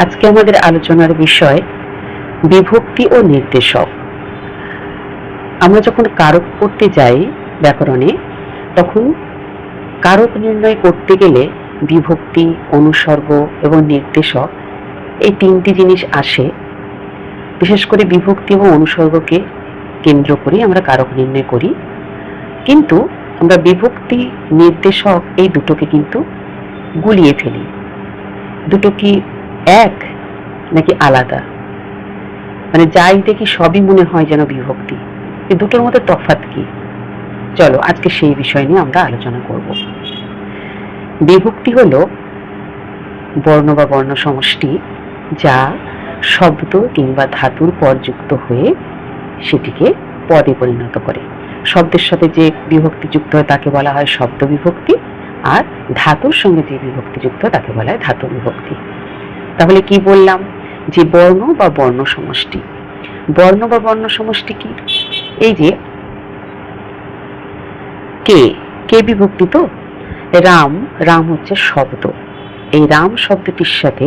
আজকে আমাদের আলোচনার বিষয় বিভক্তি ও নির্দেশক। আমরা যখন কারক করতে যাই ব্যাকরণে, তখন কারক নির্ণয় করতে গেলে বিভক্তি, অনুসর্গ এবং নির্দেশক এই তিনটি জিনিস আসে। বিশেষ করে বিভক্তি এবং অনুসর্গকে কেন্দ্র করে আমরা কারক নির্ণয় করি, কিন্তু আমরা বিভক্তি, নির্দেশক এই দুটোকে কিন্তু গুলিয়ে ফেলি। দুটো কি এক নাকি আলাদা? মানে যাই দেখি সবই মনে হয় যেন বিভক্তি। এই দুটোর মধ্যে তফাৎ কি? চলো আজকে সেই বিষয় নিয়ে আমরা আলোচনা করব। বিভক্তি হলো বর্ণ বা বর্ণ সমষ্টি, যা শব্দ কিংবা ধাতুর পর যুক্ত হয়ে সেটিকে পদে পরিণত করে। শব্দের সাথে যে বিভক্তি যুক্ত হয় তাকে বলা হয় শব্দ বিভক্তি, আর ধাতুর সঙ্গে যে বিভক্তি যুক্ত হয় তাকে বলা হয় ধাতু বিভক্তি। তাহলে কি বললাম? যে বর্ণ বা বর্ণ সমষ্টি। বর্ণ বা বর্ণ সমষ্টি কি? এই যে কে, কে বিভক্তি তো। রাম, রাম হচ্ছে শব্দ। এই রাম শব্দটির সাথে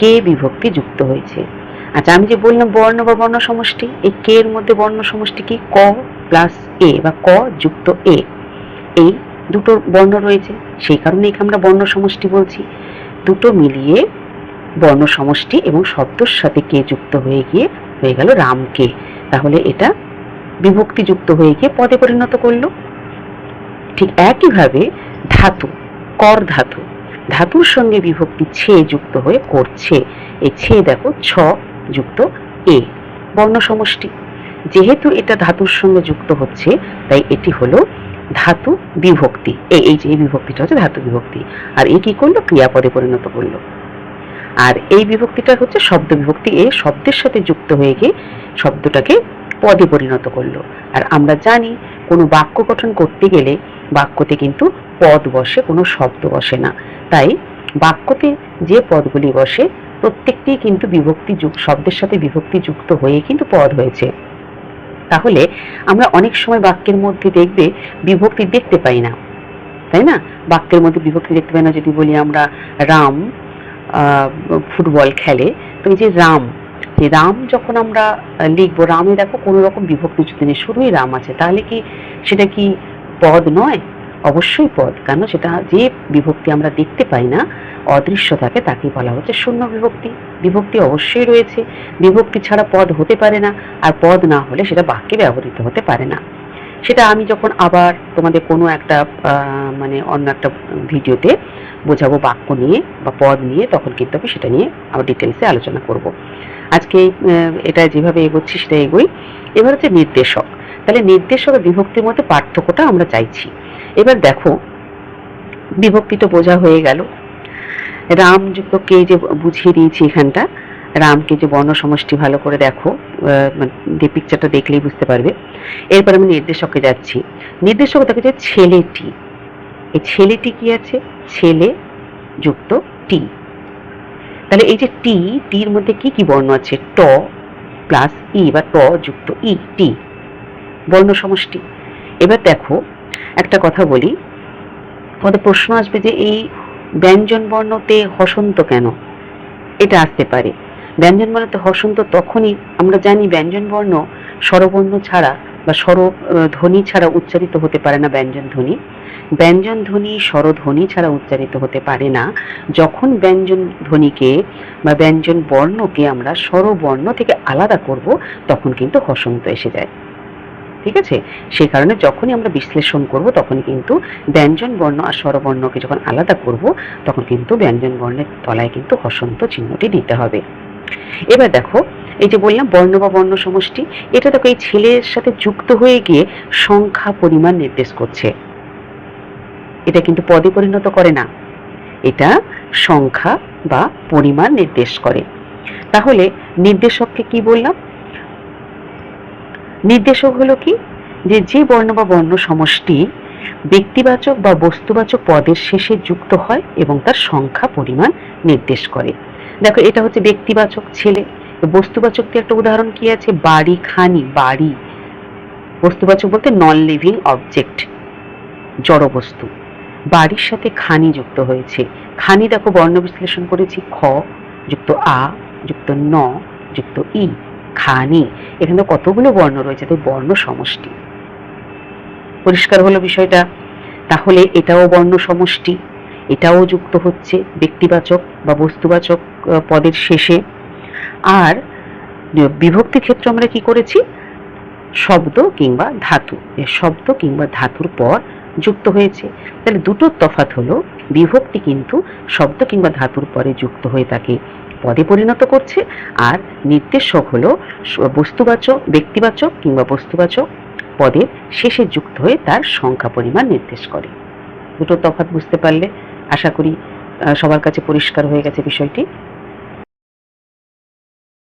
কে বিভক্তি যুক্ত হয়েছে। আচ্ছা, আমি যে বললাম বর্ণ বা বর্ণ সমষ্টি, এই কে এর মধ্যে বর্ণ সমষ্টি কি? ক প্লাস এ বা ক যুক্ত এ, এই দুটো বর্ণ রয়েছে, সেই কারণে একে আমরা বর্ণ সমষ্টি বলছি। দুটো মিলিয়ে বর্ণ সমষ্টি এবং শব্দর সাথে কে যুক্ত হয়ে গিয়ে হয়ে গেল রামকে। তাহলে এটা বিভক্তি যুক্ত হয়ে গিয়ে পদে পরিণত করলো। ঠিক একইভাবে ধাতু, কর ধাতু, ধাতুর সঙ্গে বিভক্তি ছে যুক্ত হয়ে করছে। এই ছে দেখো ছ যুক্ত এ, বর্ণ সমষ্টি। যেহেতু এটা ধাতুর সঙ্গে যুক্ত হচ্ছে, তাই এটি হলো ধাতু বিভক্তি। এই যে এই বিভক্তিটা হচ্ছে ধাতু বিভক্তি। আর এ কি করলো? ক্রিয়াপদে পরিণত করলো। আর এই বিভক্তিটা হচ্ছে শব্দ বিভক্তি। এ শব্দের সাথে যুক্ত হয়ে গিয়ে শব্দটাকে পদে পরিণত করলো। আর আমরা জানি কোনো বাক্য গঠন করতে গেলে বাক্যতে কিন্তু পদ বসে, কোনো শব্দ বসে না। তাই বাক্যতে যে পদগুলি বসে প্রত্যেকটি কিন্তু বিভক্তি শব্দের সাথে বিভক্তি যুক্ত হয়ে কিন্তু পদ হয়েছে। তাহলে আমরা অনেক সময় বাক্যের মধ্যে দেখবে বিভক্তি দেখতে পাই না, তাই না? বাক্যের মধ্যে বিভক্তি দেখতে পাই না। যদি বলি আমরা রাম ফুটবল খেলে, তো এই যে রাম, যে রাম যখন আমরা লিখবো, রামে দেখো কোনো রকম বিভক্তি যুক্ত নেই, শুধুই রাম আছে। তাহলে কি সেটা কি পদ নয়? অবশ্যই পদ, কারণ সেটা যে বিভক্তি আমরা দেখতে পাই না, অদৃশ্য থাকে, তাকে বলা হচ্ছে শূন্য বিভক্তি। বিভক্তি অবশ্যই রয়েছে, বিভক্তি ছাড়া পদ হতে পারে না, আর পদ না হলে সেটা বাক্যে ব্যবহৃত হতে পারে না। সেটা আমি যখন আবার তোমাদের কোনো একটা মানে অন্য একটা ভিডিওতে বোঝাবো বাক্য নিয়ে বা পদ নিয়ে, তখন কিন্তু আমি সেটা নিয়ে আবার ডিটেলসে আলোচনা করব। আজকে এটা যেভাবে এগোচ্ছি সেটা এগোই। এবার হচ্ছে নির্দেশক। তাহলে নির্দেশক আর বিভক্তির মধ্যে পার্থক্যটা আমরা চাইছি। এবার দেখো, বিভক্তি তো বোঝা হয়ে গেল। রাম যুক্ত কে যে বুঝিয়ে দিয়েছি এখানটা, রামকে যে বর্ণ সমষ্টি ভালো করে দেখো, যে পিকচারটা দেখলেই বুঝতে পারবে। এরপর আমি নির্দেশকে যাচ্ছি। নির্দেশক দেখা যায় ছেলেটি। এই ছেলেটি কি আছে? ছেলে যুক্ত টি। তাহলে এই যে টি, টির মধ্যে কি কি বর্ণ আছে? ট প্লাস ই বা ট যুক্ত ই, টি, বর্ণ সমষ্টি। এবার দেখো একটা কথা বলি, তোমাদের প্রশ্ন আসবে যে এই ব্যঞ্জন বর্ণতে হসন্ত কেন? এটা আসতে পারে। ব্যঞ্জন বর্ণতে হসন্ত তখনই, আমরা জানি ব্যঞ্জন বর্ণ স্বরবর্ণ ছাড়া বা স্বরধ্বনি ছাড়া উচ্চারিত হতে পারে না। ব্যঞ্জন ধ্বনি, ব্যঞ্জন ধ্বনি স্বরধ্বনি ছাড়া উচ্চারিত হতে পারে না। যখন ব্যঞ্জন ধ্বনিকে বা ব্যঞ্জন বর্ণকে আমরা স্বরবর্ণ থেকে আলাদা করব, তখন কিন্তু হসন্ত এসে যায়। ঠিক আছে? সেই কারণে যখনই আমরা বিশ্লেষণ করব, তখনই কিন্তু ব্যঞ্জন বর্ণ আর স্বরবর্ণকে যখন আলাদা করব, তখন কিন্তু ব্যঞ্জন বর্ণের তলায় কিন্তু হসন্ত চিহ্নটি দিতে হবে। এবার দেখো, এই যে বললাম বর্ণ বা বর্ণ সমষ্টি, এটা দেখো এই ছেলের সাথে যুক্ত হয়ে গিয়ে সংখ্যা পরিমাণ নির্দেশ করছে। এটা কিন্তু পদে পরিণত করে না, এটা সংখ্যা বা পরিমাণ নির্দেশ করে। তাহলে নির্দেশককে কি বললাম? নির্দেশক হলো কি? যে বর্ণ বা বর্ণ সমষ্টি ব্যক্তিবাচক বা বস্তুবাচক পদের শেষে যুক্ত হয় এবং তার সংখ্যা পরিমাণ নির্দেশ করে। দেখো এটা হচ্ছে ব্যক্তিবাচক ছেলে। বস্তুবাচক দিয়ে একটা উদাহরণ কি আছে? বাড়ি, খানি। বাড়ি বস্তুবাচক বলতে নন লিভিং অবজেক্ট, জড় বস্তু। বাড়ির সাথে খানি যুক্ত হয়েছে। খানি দেখো বর্ণ বিশ্লেষণ করেছি খ, যুক্ত আ যুক্ত ন যুক্ত ই, খানি। এখানে তো কতগুলো বর্ণ রয়েছে, তাই বর্ণ সমষ্টি। পরিষ্কার হলো বিষয়টা? তাহলে এটাও বর্ণ সমষ্টি, এটাও যুক্ত হচ্ছে ব্যক্তিবাচক বা বস্তুবাচক পদের শেষে। আর বিভক্তি ক্ষেত্রে আমরা কি করেছি, শব্দ কিংবা ধাতু, শব্দ কিংবা ধাতুর পর যুক্ত হয়েছে। তাহলে দুটোর তফাৎ হলো, বিভক্তি কিন্তু শব্দ কিংবা ধাতুর পরে যুক্ত হয়ে তাকে পদে পরিণত করছে, আর নির্দেশক হলো বস্তুবাচক, ব্যক্তিবাচক কিংবা বস্তুবাচক পদের শেষে যুক্ত হয়ে তার সংখ্যা পরিমাণ নির্দেশ করে। দুটো তফাৎ বুঝতে পারলে আশা করি সবার কাছে পরিষ্কার হয়ে গেছে বিষয়টি।